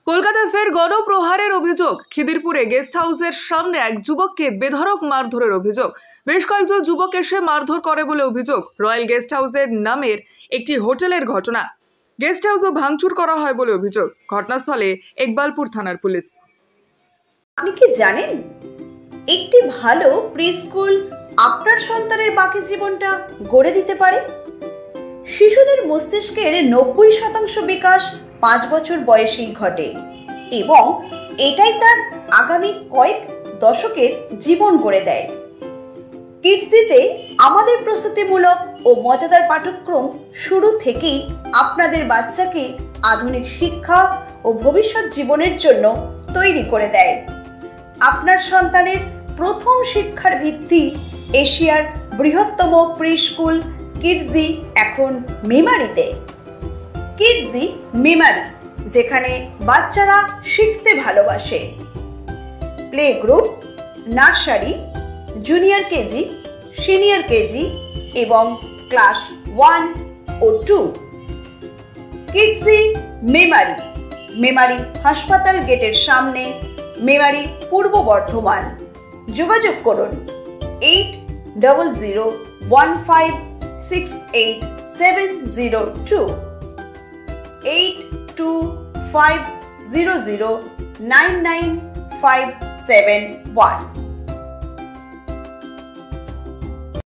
কলকাতায় ফের গণপ্রহারের অভিযোগ। খিদিরপুরে গেস্ট হাউসের সামনে এক যুবককে বেধড়ক মারধরের অভিযোগ। বেশ কয়েকজন যুবক এসে মারধর করে বলে অভিযোগ। রয়্যাল গেস্ট হাউসের নামের একটি হোটেলের ঘটনা। গেস্ট হাউসও ভাঙচুর করা হয় বলে অভিযোগ। ঘটনাস্থলে ইকবালপুর থানার পুলিশ। আপনি কি জানেন, একটি ভালো প্রি স্কুল আপনার সন্তানের বাকি জীবনটা গড়ে দিতে পারে। শিশুদের মস্তিষ্কের 90% বিকাশ 5 বছর বয়সেই ঘটে এবং এটাই তার আগামী কয়েক দশকের জীবন গড়ে দেয়। কিডসিতে আমাদের প্রস্তুতিমূলক ও মজাদার পাঠ্যক্রম শুরু থেকেই আপনাদের বাচ্চাকে আধুনিক শিক্ষা ও ভবিষ্যৎ জীবনের জন্য তৈরি করে দেয়। আপনার সন্তানের প্রথম শিক্ষার ভিত্তি এশিয়ার বৃহত্তম প্রি স্কুল কিডজি এখন মেমারিতে। কিডজি মেমারি, যেখানে বাচ্চারা শিখতে ভালোবাসে। Play group, nursery, junior KG, senior KG এবং ক্লাস 1 ও 2। কিডজি মেমারি, মেমারি হাসপাতাল গেটের সামনে, মেমারি, পূর্ব বর্ধমান। যোগাযোগ করুন 8015686702 8250099571।